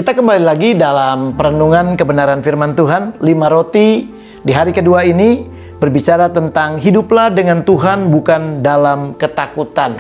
Kita kembali lagi dalam perenungan kebenaran firman Tuhan. 5 roti di hari kedua ini berbicara tentang hiduplah dengan Tuhan bukan dalam ketakutan.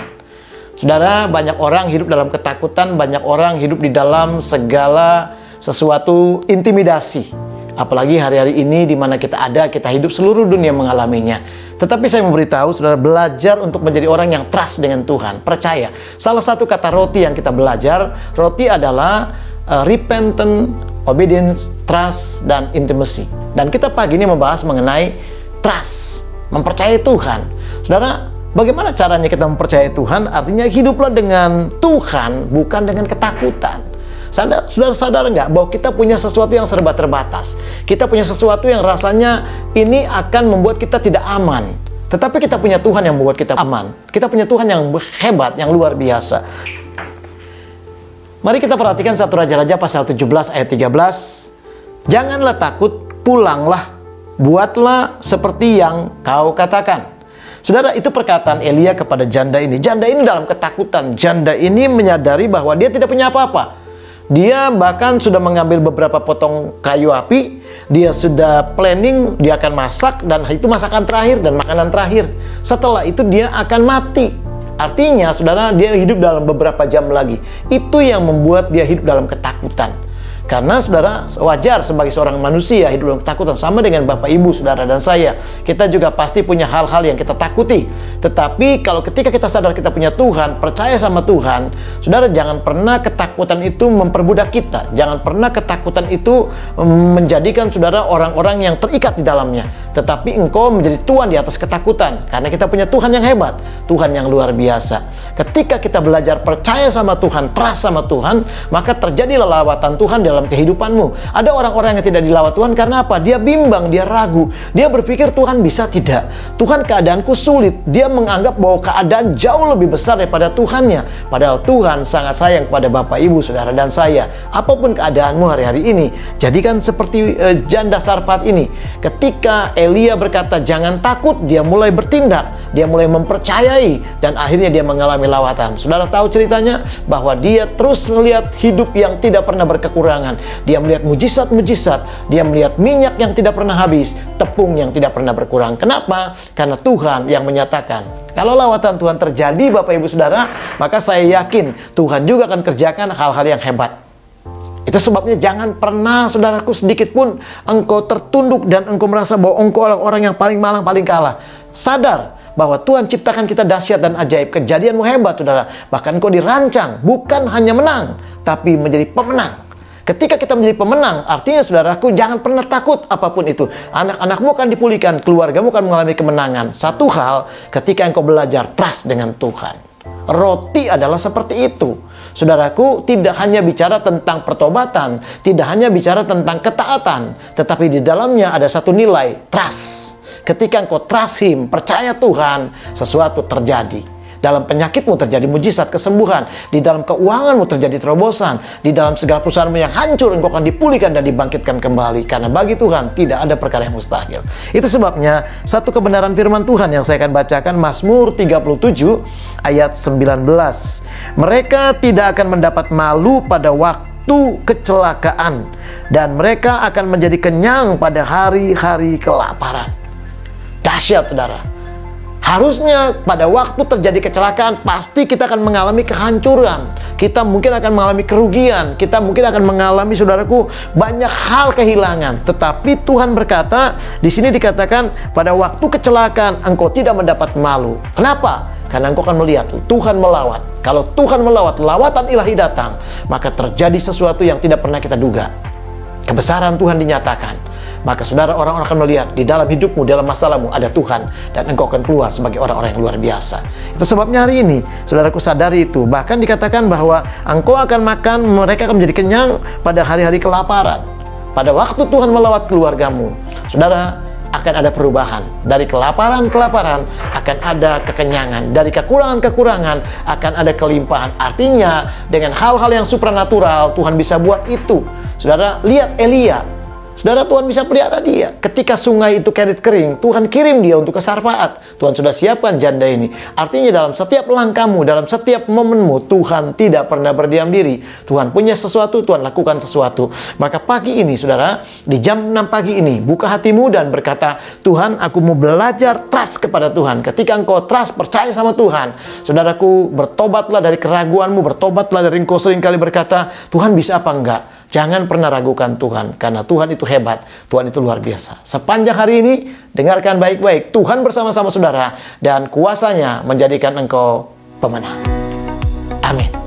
Saudara, banyak orang hidup dalam ketakutan, banyak orang hidup di dalam segala sesuatu intimidasi. Apalagi hari-hari ini di mana kita ada, kita hidup, seluruh dunia mengalaminya. Tetapi saya memberitahu saudara, belajar untuk menjadi orang yang trust dengan Tuhan, percaya. Salah satu kata roti yang kita belajar, roti adalah repentant, obedience, trust, dan intimacy. Dan kita pagi ini membahas mengenai trust, mempercayai Tuhan. Saudara, bagaimana caranya kita mempercayai Tuhan? Artinya hiduplah dengan Tuhan, bukan dengan ketakutan. Saudara sadar nggak bahwa kita punya sesuatu yang serba terbatas? Kita punya sesuatu yang rasanya ini akan membuat kita tidak aman. Tetapi kita punya Tuhan yang membuat kita aman. Kita punya Tuhan yang hebat, yang luar biasa. Mari kita perhatikan 1 Raja-Raja pasal 17 ayat 13. Janganlah takut, pulanglah, buatlah seperti yang kau katakan. Saudara, itu perkataan Elia kepada janda ini. Janda ini dalam ketakutan. Janda ini menyadari bahwa dia tidak punya apa-apa. Dia bahkan sudah mengambil beberapa potong kayu api. Dia sudah planning, dia akan masak, dan itu masakan terakhir dan makanan terakhir. Setelah itu dia akan mati. Artinya, saudara, dia hidup dalam beberapa jam lagi. Itu yang membuat dia hidup dalam ketakutan. Karena, saudara, wajar sebagai seorang manusia hidup dalam ketakutan. Sama dengan Bapak, Ibu, saudara, dan saya. Kita juga pasti punya hal-hal yang kita takuti. Tetapi, kalau ketika kita sadar kita punya Tuhan, percaya sama Tuhan, saudara, jangan pernah ketakutan itu memperbudak kita. Jangan pernah ketakutan itu menjadikan, saudara, orang-orang yang terikat di dalamnya. Tetapi engkau menjadi tuan di atas ketakutan. Karena kita punya Tuhan yang hebat. Tuhan yang luar biasa. Ketika kita belajar percaya sama Tuhan, trust sama Tuhan, maka terjadilah lawatan Tuhan dalam kehidupanmu. Ada orang-orang yang tidak dilawat Tuhan karena apa? Dia bimbang, dia ragu. Dia berpikir Tuhan bisa tidak. Tuhan, keadaanku sulit. Dia menganggap bahwa keadaan jauh lebih besar daripada Tuhannya. Padahal Tuhan sangat sayang kepada Bapak, Ibu, saudara, dan saya. Apapun keadaanmu hari-hari ini, jadikan seperti janda Sarfat ini. Ketika Elia berkata jangan takut, dia mulai bertindak. Dia mulai mempercayai dan akhirnya dia mengalami lawatan. Saudara tahu ceritanya bahwa dia terus melihat hidup yang tidak pernah berkekurangan. Dia melihat mujizat-mujizat, dia melihat minyak yang tidak pernah habis, tepung yang tidak pernah berkurang. Kenapa? Karena Tuhan yang menyatakan. Kalau lawatan Tuhan terjadi, Bapak, Ibu, saudara, maka saya yakin Tuhan juga akan kerjakan hal-hal yang hebat. Itu sebabnya jangan pernah, saudaraku, sedikit pun engkau tertunduk dan engkau merasa bahwa engkau adalah orang yang paling malang, paling kalah. Sadar bahwa Tuhan ciptakan kita dahsyat dan ajaib. Kejadianmu hebat, saudara. Bahkan engkau dirancang bukan hanya menang, tapi menjadi pemenang. Ketika kita menjadi pemenang, artinya, saudaraku, jangan pernah takut apapun itu. Anak-anakmu akan dipulihkan, keluargamu akan mengalami kemenangan. Satu hal, ketika engkau belajar trust dengan Tuhan. Roti adalah seperti itu. Saudaraku, tidak hanya bicara tentang pertobatan, tidak hanya bicara tentang ketaatan, tetapi di dalamnya ada satu nilai, trust. Ketika engkau trust Him, percaya Tuhan, sesuatu terjadi. Dalam penyakitmu terjadi mujizat kesembuhan. Di dalam keuanganmu terjadi terobosan. Di dalam segala perusahaanmu yang hancur, engkau akan dipulihkan dan dibangkitkan kembali. Karena bagi Tuhan tidak ada perkara yang mustahil. Itu sebabnya satu kebenaran firman Tuhan yang saya akan bacakan, Mazmur 37 ayat 19. Mereka tidak akan mendapat malu pada waktu kecelakaan, dan mereka akan menjadi kenyang pada hari-hari kelaparan. Dahsyat, saudara. Harusnya pada waktu terjadi kecelakaan, pasti kita akan mengalami kehancuran. Kita mungkin akan mengalami kerugian. Kita mungkin akan mengalami, saudaraku, banyak hal kehilangan. Tetapi Tuhan berkata, di sini dikatakan, pada waktu kecelakaan engkau tidak mendapat malu. Kenapa? Karena engkau akan melihat Tuhan melawat. Kalau Tuhan melawat, lawatan ilahi datang, maka terjadi sesuatu yang tidak pernah kita duga. Kebesaran Tuhan dinyatakan. Maka, saudara, orang-orang akan melihat di dalam hidupmu, dalam masalahmu ada Tuhan, dan engkau akan keluar sebagai orang-orang yang luar biasa. Itu sebabnya hari ini, saudaraku, sadari itu. Bahkan dikatakan bahwa engkau akan makan, mereka akan menjadi kenyang pada hari-hari kelaparan. Pada waktu Tuhan melawat keluargamu, saudara, akan ada perubahan. Dari kelaparan-kelaparan akan ada kekenyangan. Dari kekurangan-kekurangan akan ada kelimpahan. Artinya, dengan hal-hal yang supranatural, Tuhan bisa buat itu. Saudara, lihat Elia. Saudara, Tuhan bisa pelihara dia. Ketika sungai itu kredit kering, Tuhan kirim dia untuk ke Sarfaat. Tuhan sudah siapkan janda ini. Artinya dalam setiap langkahmu, dalam setiap momenmu, Tuhan tidak pernah berdiam diri. Tuhan punya sesuatu, Tuhan lakukan sesuatu. Maka pagi ini, saudara, di jam 6 pagi ini, buka hatimu dan berkata, Tuhan, aku mau belajar trust kepada Tuhan. Ketika engkau trust, percaya sama Tuhan, saudaraku, bertobatlah dari keraguanmu, bertobatlah dari engkau seringkali berkata, Tuhan bisa apa enggak? Jangan pernah ragukan Tuhan, karena Tuhan itu hebat, Tuhan itu luar biasa. Sepanjang hari ini, dengarkan baik-baik, Tuhan bersama-sama saudara, dan kuasanya menjadikan engkau pemenang. Amin.